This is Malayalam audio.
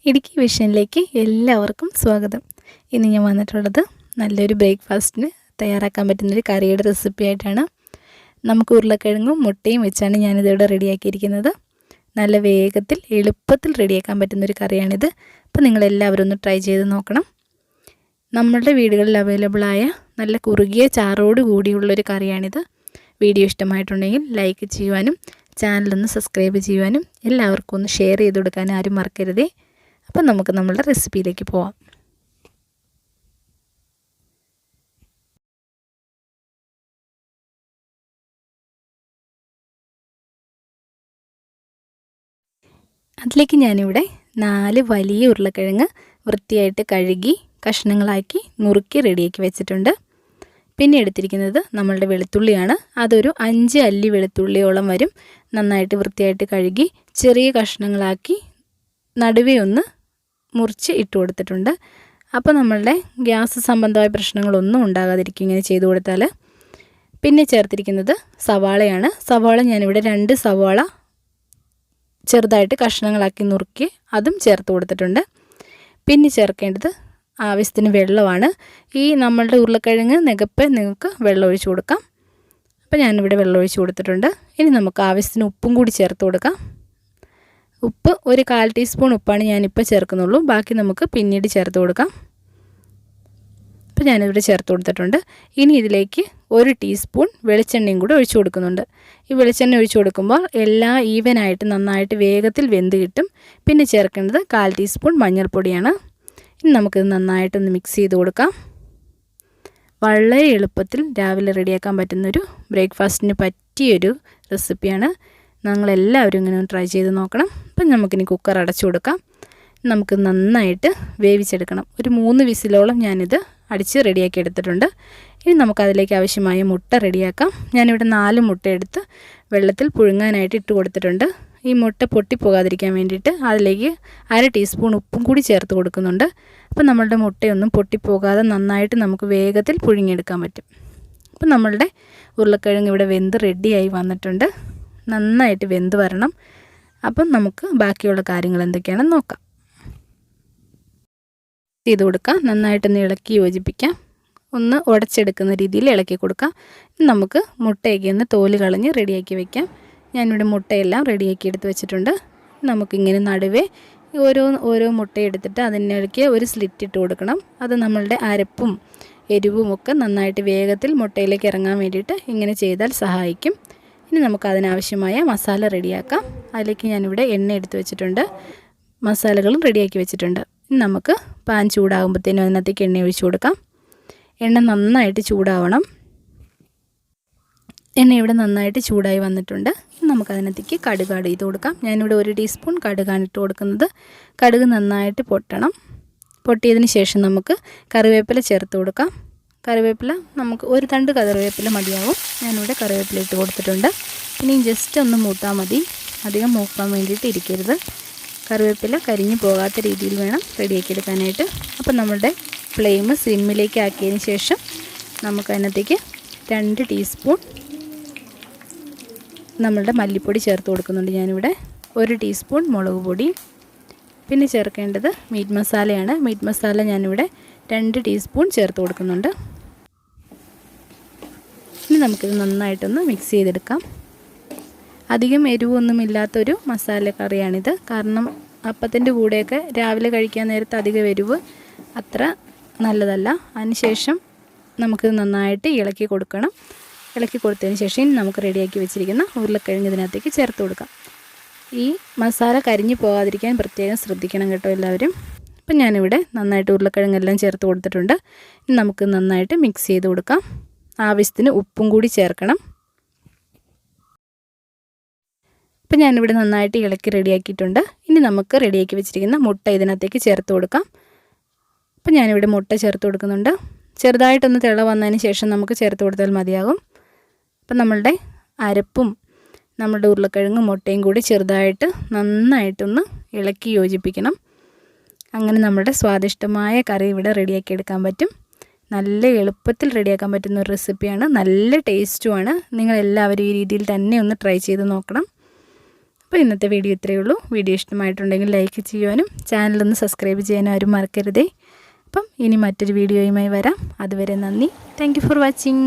ഇടുക്കി വിഷനിലേക്ക് എല്ലാവർക്കും സ്വാഗതം. ഇന്ന് ഞാൻ വന്നിട്ടുള്ളത് നല്ലൊരു ബ്രേക്ക്ഫാസ്റ്റിന് തയ്യാറാക്കാൻ പറ്റുന്നൊരു കറിയുടെ റെസിപ്പി ആയിട്ടാണ്. നമുക്ക് ഉരുളക്കിഴങ്ങും മുട്ടയും വെച്ചാണ് ഞാനിതിവിടെ റെഡിയാക്കിയിരിക്കുന്നത്. നല്ല വേഗത്തിൽ എളുപ്പത്തിൽ റെഡിയാക്കാൻ പറ്റുന്നൊരു കറിയാണിത്. അപ്പോൾ നിങ്ങളെല്ലാവരും ഒന്ന് ട്രൈ ചെയ്ത് നോക്കണം. നമ്മളുടെ വീടുകളിൽ അവൈലബിളായ നല്ല കുറുകിയ ചാറോട് കൂടിയുള്ളൊരു കറിയാണിത്. വീഡിയോ ഇഷ്ടമായിട്ടുണ്ടെങ്കിൽ ലൈക്ക് ചെയ്യുവാനും ചാനലൊന്ന് സബ്സ്ക്രൈബ് ചെയ്യുവാനും എല്ലാവർക്കും ഒന്ന് ഷെയർ ചെയ്ത് കൊടുക്കാനും ആരും മറക്കരുതേ. അപ്പം നമുക്ക് നമ്മളുടെ റെസിപ്പിയിലേക്ക് പോവാം. അതിലേക്ക് ഞാനിവിടെ 4 വലിയ ഉരുളക്കിഴങ്ങ് വൃത്തിയായിട്ട് കഴുകി കഷ്ണങ്ങളാക്കി നുറുക്കി റെഡിയാക്കി വെച്ചിട്ടുണ്ട്. പിന്നെ എടുത്തിരിക്കുന്നത് നമ്മളുടെ വെളുത്തുള്ളിയാണ്. അതൊരു 5 അല്ലി വെളുത്തുള്ളിയോളം വരും. നന്നായിട്ട് വൃത്തിയായിട്ട് കഴുകി ചെറിയ കഷ്ണങ്ങളാക്കി നടുവേ ഒന്ന് മുറിച്ച് ഇട്ട് കൊടുത്തിട്ടുണ്ട്. അപ്പോൾ നമ്മളുടെ ഗ്യാസ് സംബന്ധമായ പ്രശ്നങ്ങളൊന്നും ഉണ്ടാകാതിരിക്കും ഇങ്ങനെ ചെയ്തു കൊടുത്താൽ. പിന്നെ ചേർത്തിരിക്കുന്നത് സവാളയാണ്. സവാള ഞാനിവിടെ 2 സവാള ചെറുതായിട്ട് കഷ്ണങ്ങളാക്കി നുറുക്കി അതും ചേർത്ത് കൊടുത്തിട്ടുണ്ട്. പിന്നെ ചേർക്കേണ്ടത് ആവശ്യത്തിന് വെള്ളമാണ്. ഈ നമ്മളുടെ ഉരുളക്കിഴങ്ങ് നികപ്പ് നിങ്ങൾക്ക് വെള്ളം ഒഴിച്ച് കൊടുക്കാം. അപ്പോൾ ഞാനിവിടെ വെള്ളം ഒഴിച്ച് കൊടുത്തിട്ടുണ്ട്. ഇനി നമുക്ക് ആവശ്യത്തിന് ഉപ്പും കൂടി ചേർത്ത് കൊടുക്കാം. ഉപ്പ് ഒരു 1/4 ടീസ്പൂൺ ഉപ്പാണ് ഞാനിപ്പോൾ ചേർക്കുന്നുള്ളൂ. ബാക്കി നമുക്ക് പിന്നീട് ചേർത്ത് കൊടുക്കാം. അപ്പോൾ ഞാനിവിടെ ചേർത്ത് കൊടുത്തിട്ടുണ്ട്. ഇനി ഇതിലേക്ക് 1 ടീസ്പൂൺ വെളിച്ചെണ്ണയും കൂടി ഒഴിച്ചു കൊടുക്കുന്നുണ്ട്. ഈ വെളിച്ചെണ്ണ ഒഴിച്ചു കൊടുക്കുമ്പോൾ എല്ലാം ഈവനായിട്ട് നന്നായിട്ട് വേഗത്തിൽ വെന്ത് കിട്ടും. പിന്നെ ചേർക്കേണ്ടത് 1/4 ടീസ്പൂൺ മഞ്ഞൾപ്പൊടിയാണ്. ഇനി നമുക്കിത് നന്നായിട്ടൊന്ന് മിക്സ് ചെയ്ത് കൊടുക്കാം. വളരെ എളുപ്പത്തിൽ രാവിലെ റെഡിയാക്കാൻ പറ്റുന്നൊരു ബ്രേക്ക്ഫാസ്റ്റിന് പറ്റിയൊരു റെസിപ്പിയാണ്. നിങ്ങളെല്ലാവരും ഇങ്ങനെ ട്രൈ ചെയ്ത് നോക്കണം. അപ്പം നമുക്കിനി കുക്കർ അടച്ചു കൊടുക്കാം. നമുക്ക് നന്നായിട്ട് വേവിച്ചെടുക്കണം. ഒരു 3 വിസിലോളം ഞാനിത് അടിച്ച് റെഡിയാക്കി എടുത്തിട്ടുണ്ട്. ഇനി നമുക്കതിലേക്ക് ആവശ്യമായ മുട്ട റെഡിയാക്കാം. ഞാനിവിടെ 4 മുട്ട എടുത്ത് വെള്ളത്തിൽ പുഴുങ്ങാനായിട്ട് ഇട്ട് കൊടുത്തിട്ടുണ്ട്. ഈ മുട്ട പൊട്ടിപ്പോകാതിരിക്കാൻ വേണ്ടിയിട്ട് അതിലേക്ക് 1/2 ടീസ്പൂൺ ഉപ്പും കൂടി ചേർത്ത് കൊടുക്കുന്നുണ്ട്. അപ്പോൾ നമ്മളുടെ മുട്ടയൊന്നും പൊട്ടിപ്പോകാതെ നന്നായിട്ട് നമുക്ക് വേഗത്തിൽ പുഴുങ്ങിയെടുക്കാൻ പറ്റും. അപ്പോൾ നമ്മളുടെ ഉരുളക്കിഴങ്ങ് ഇവിടെ വെന്ത് റെഡിയായി വന്നിട്ടുണ്ട്. നന്നായിട്ട് വെന്ത് വരണം. അപ്പം നമുക്ക് ബാക്കിയുള്ള കാര്യങ്ങൾ എന്തൊക്കെയാണെന്ന് നോക്കാം. ചെയ്ത് കൊടുക്കാം. നന്നായിട്ടൊന്ന് ഇളക്കി യോജിപ്പിക്കാം. ഒന്ന് ഉടച്ചെടുക്കുന്ന രീതിയിൽ ഇളക്കി കൊടുക്കാം. നമുക്ക് മുട്ടയൊക്കെ ഒന്ന് തോല് കളഞ്ഞ് റെഡിയാക്കി വയ്ക്കാം. ഞാനിവിടെ മുട്ടയെല്ലാം റെഡിയാക്കി എടുത്ത് വെച്ചിട്ടുണ്ട്. നമുക്കിങ്ങനെ നടുവേ ഓരോ മുട്ട എടുത്തിട്ട് അതിനിടയ്ക്ക് ഒരു സ്ലിറ്റ് ഇട്ട് കൊടുക്കണം. അത് നമ്മളുടെ അരപ്പും എരിവും ഒക്കെ നന്നായിട്ട് വേഗത്തിൽ മുട്ടയിലേക്ക് ഇറങ്ങാൻ വേണ്ടിയിട്ട് ഇങ്ങനെ ചെയ്താൽ സഹായിക്കും. ഇനി നമുക്ക് അതിനാവശ്യമായ മസാല റെഡിയാക്കാം. അതിലേക്ക് ഞാനിവിടെ എണ്ണ എടുത്ത് വെച്ചിട്ടുണ്ട്. മസാലകളും റെഡിയാക്കി വെച്ചിട്ടുണ്ട്. ഇനി നമുക്ക് പാൻ ചൂടാകുമ്പോഴത്തേനും അതിനകത്തേക്ക് എണ്ണ ഒഴിച്ച് കൊടുക്കാം. എണ്ണ നന്നായിട്ട് ചൂടാവണം. എണ്ണ ഇവിടെ നന്നായിട്ട് ചൂടായി വന്നിട്ടുണ്ട്. നമുക്കതിനകത്തേക്ക് കടുക് ആഡ് ചെയ്ത് കൊടുക്കാം. ഞാനിവിടെ 1 ടീസ്പൂൺ കടുകാണ് ഇട്ട് കൊടുക്കുന്നത്. കടുക് നന്നായിട്ട് പൊട്ടണം. പൊട്ടിയതിന് ശേഷം നമുക്ക് കറിവേപ്പില ചേർത്ത് കൊടുക്കാം. കറിവേപ്പില നമുക്ക് 1 തണ്ട് കറിവേപ്പില മതിയാവും. ഞാനിവിടെ കറിവേപ്പില ഇട്ട് കൊടുത്തിട്ടുണ്ട്. ഇനി ജസ്റ്റ് ഒന്ന് മൂത്താൽ മതി. അധികം മൂക്കാൻ വേണ്ടിയിട്ട് ഇരിക്കരുത്. കറിവേപ്പില കരിഞ്ഞു പോകാത്ത രീതിയിൽ വേണം റെഡിയാക്കി എടുക്കാനായിട്ട്. അപ്പോൾ നമ്മളുടെ ഫ്ലെയിം സിമ്മിലേക്ക് ആക്കിയതിന് ശേഷം നമുക്കതിനകത്തേക്ക് 2 ടീസ്പൂൺ നമ്മളുടെ മല്ലിപ്പൊടി ചേർത്ത് കൊടുക്കുന്നുണ്ട്. ഞാനിവിടെ 1 ടീസ്പൂൺ മുളക് പൊടി. പിന്നെ ചേർക്കേണ്ടത് മീറ്റ് മസാലയാണ്. മീറ്റ് മസാല ഞാനിവിടെ 2 ടീസ്പൂൺ ചേർത്ത് കൊടുക്കുന്നുണ്ട്. ഇനി നമുക്കിത് നന്നായിട്ടൊന്ന് മിക്സ് ചെയ്തെടുക്കാം. അധികം എരിവൊന്നുമില്ലാത്തൊരു മസാല കറിയാണിത്. കാരണം അപ്പത്തിൻ്റെ കൂടെയൊക്കെ രാവിലെ കഴിക്കാൻ നേരത്ത് അധികം എരിവ് അത്ര നല്ലതല്ല. അതിനുശേഷം നമുക്കിത് നന്നായിട്ട് ഇളക്കി കൊടുക്കണം. ഇളക്കി കൊടുത്തതിന് ശേഷം നമുക്ക് റെഡിയാക്കി വെച്ചിരിക്കുന്ന ഉരുളക്കിഴങ്ങ് ഇതിനകത്തേക്ക് ചേർത്ത് കൊടുക്കാം. ഈ മസാല കരിഞ്ഞു പോകാതിരിക്കാൻ പ്രത്യേകം ശ്രദ്ധിക്കണം കേട്ടോ എല്ലാവരും. അപ്പം ഞാനിവിടെ നന്നായിട്ട് ഉരുളക്കിഴങ്ങെല്ലാം ചേർത്ത് കൊടുത്തിട്ടുണ്ട്. ഇനി നമുക്ക് നന്നായിട്ട് മിക്സ് ചെയ്ത് കൊടുക്കാം. ആവശ്യത്തിന് ഉപ്പും കൂടി ചേർക്കണം. അപ്പം ഞാനിവിടെ നന്നായിട്ട് ഇളക്കി റെഡിയാക്കിയിട്ടുണ്ട്. ഇനി നമുക്ക് റെഡിയാക്കി വെച്ചിരിക്കുന്ന മുട്ട ഇതിനകത്തേക്ക് ചേർത്ത് കൊടുക്കാം. അപ്പം ഞാനിവിടെ മുട്ട ചേർത്ത് കൊടുക്കുന്നുണ്ട്. ചെറുതായിട്ടൊന്ന് തിള വന്നതിന് ശേഷം നമുക്ക് ചേർത്ത് കൊടുത്താൽ മതിയാകും. അപ്പം നമ്മളുടെ അരപ്പും നമ്മുടെ ഉരുളക്കിഴങ്ങും മുട്ടയും കൂടി ചെറുതായിട്ട് നന്നായിട്ടൊന്ന് ഇളക്കി യോജിപ്പിക്കണം. അങ്ങനെ നമ്മുടെ സ്വാദിഷ്ടമായ കറി ഇവിടെ റെഡിയാക്കി എടുക്കാൻ പറ്റും. നല്ല എളുപ്പത്തിൽ റെഡിയാക്കാൻ പറ്റുന്ന ഒരു റെസിപ്പിയാണ്. നല്ല ടേസ്റ്റുമാണ്. നിങ്ങളെല്ലാവരും ഈ രീതിയിൽ തന്നെ ഒന്ന് ട്രൈ ചെയ്ത് നോക്കണം. അപ്പോൾ ഇന്നത്തെ വീഡിയോ ഇത്രയേ ഉള്ളൂ. വീഡിയോ ഇഷ്ടമായിട്ടുണ്ടെങ്കിൽ ലൈക്ക് ചെയ്യുവാനും ചാനലൊന്ന് സബ്സ്ക്രൈബ് ചെയ്യാനും ആരും മറക്കരുതേ. അപ്പം ഇനി മറ്റൊരു വീഡിയോയുമായി വരാം. അതുവരെ നന്ദി. Thank you for watching.